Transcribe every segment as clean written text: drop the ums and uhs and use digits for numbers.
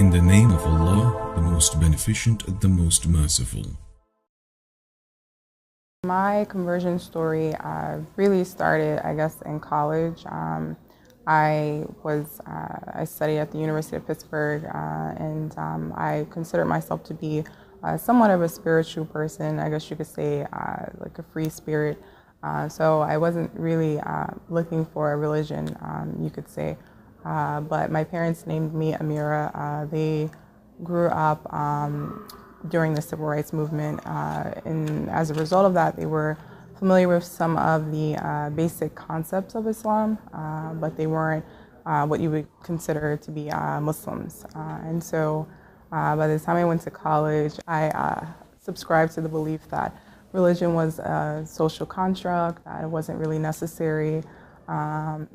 In the name of Allah, the most beneficent, the most merciful. My conversion story really started, I guess, in college. I studied at the University of Pittsburgh, and I consider myself to be somewhat of a spiritual person. I guess you could say like a free spirit. So I wasn't really looking for a religion, you could say. But my parents named me Amira. They grew up during the civil rights movement, and as a result of that, they were familiar with some of the basic concepts of Islam, but they weren't what you would consider to be Muslims. And so by the time I went to college, I subscribed to the belief that religion was a social construct, that it wasn't really necessary.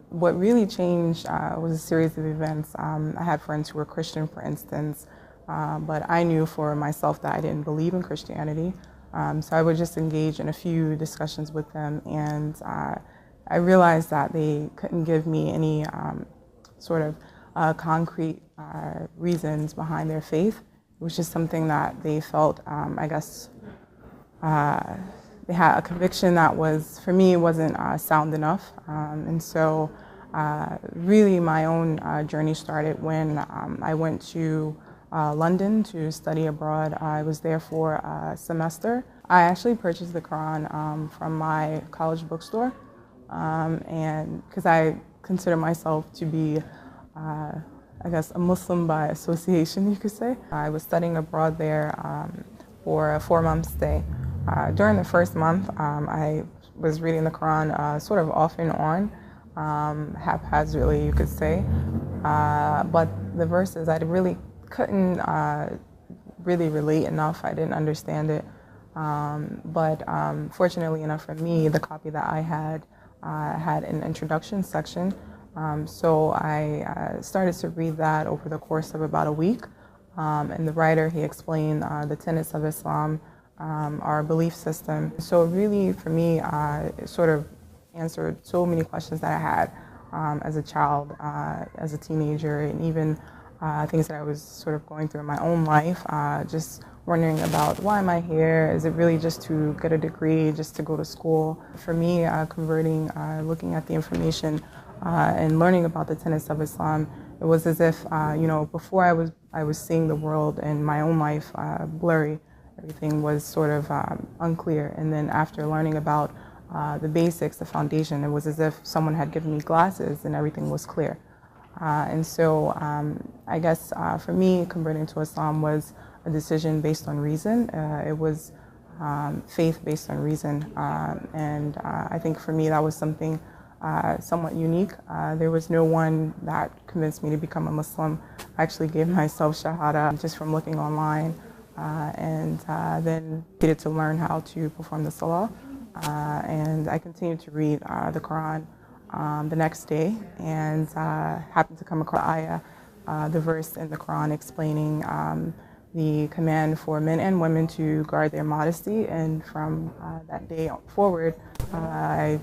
What really changed was a series of events. I had friends who were Christian, for instance, but I knew for myself that I didn't believe in Christianity. So I would just engage in a few discussions with them, and I realized that they couldn't give me any sort of concrete reasons behind their faith. It was just something that they felt, I guess, they had a conviction that was, for me, wasn't sound enough. And so really my own journey started when I went to London to study abroad. I was there for a semester. I actually purchased the Quran from my college bookstore, and because I consider myself to be, I guess, a Muslim by association, you could say. I was studying abroad there for a 4-month stay. During the first month, I was reading the Quran sort of off and on, haphazardly, you could say. But the verses, I really couldn't really relate enough. I didn't understand it. But fortunately enough for me, the copy that I had an introduction section. So I started to read that over the course of about a week. And the writer, he explained the tenets of Islam, our belief system. So really, for me, it sort of answered so many questions that I had as a child, as a teenager, and even things that I was sort of going through in my own life, just wondering about why am I here? Is it really just to get a degree, just to go to school? For me, converting, looking at the information and learning about the tenets of Islam, it was as if, before I was seeing the world and my own life blurry. Everything was sort of unclear. And then after learning about the basics, the foundation, it was as if someone had given me glasses and everything was clear. And so I guess for me, converting to Islam was a decision based on reason. It was faith based on reason. And I think for me, that was something somewhat unique. There was no one that convinced me to become a Muslim. I actually gave myself Shahada just from looking online. And then needed to learn how to perform the Salah. And I continued to read the Quran the next day, and happened to come across ayah, the verse in the Quran explaining the command for men and women to guard their modesty. And from that day forward, I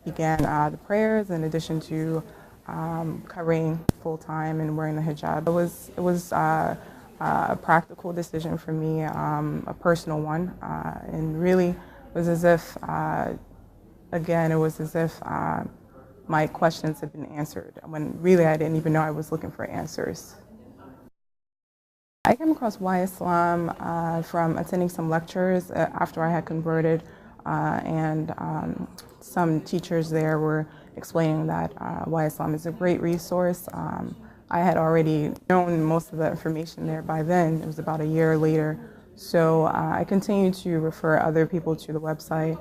began the prayers in addition to covering full time and wearing the hijab. It was a practical decision for me, a personal one, and really was as if, again, it was as if my questions had been answered, when really I didn't even know I was looking for answers. I came across Why Islam from attending some lectures after I had converted, and some teachers there were explaining that Why Islam is a great resource. I had already known most of the information there by then. It was about a year later. So I continued to refer other people to the website,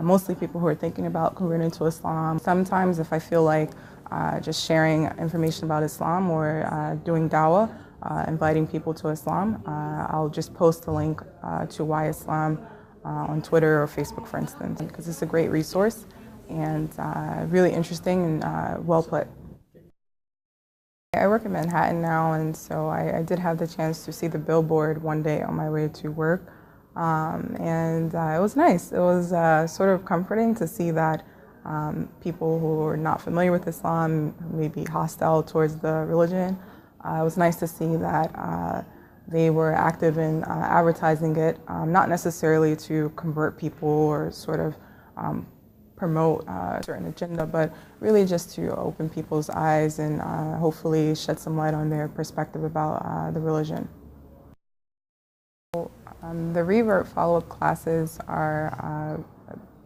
mostly people who are thinking about converting to Islam. Sometimes if I feel like just sharing information about Islam or doing dawah, inviting people to Islam, I'll just post a link to Why Islam on Twitter or Facebook, for instance, because it's a great resource and really interesting and well put. I work in Manhattan now, and so I did have the chance to see the billboard one day on my way to work, and it was nice. It was sort of comforting to see that people who are not familiar with Islam, may be hostile towards the religion, It was nice to see that they were active in advertising it, not necessarily to convert people or sort of promote a certain agenda, but really just to open people's eyes and hopefully shed some light on their perspective about the religion. The Revert follow-up classes are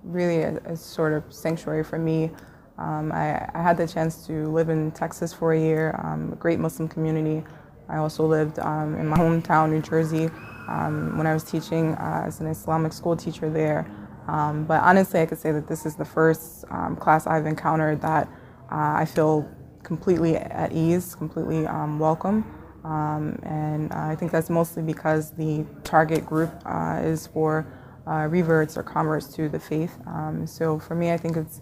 really a sort of sanctuary for me. I had the chance to live in Texas for a year, a great Muslim community. I also lived in my hometown, New Jersey, when I was teaching as an Islamic school teacher there. But honestly, I could say that this is the first class I've encountered that I feel completely at ease, completely welcome. And I think that's mostly because the target group is for reverts or converts to the faith. So for me, I think it's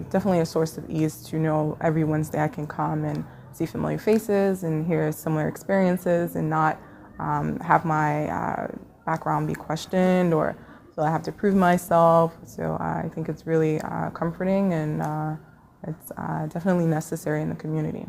definitely a source of ease to know every Wednesday I can come and see familiar faces and hear similar experiences and not have my background be questioned or feel I have to prove myself. So I think it's really comforting and it's definitely necessary in the community.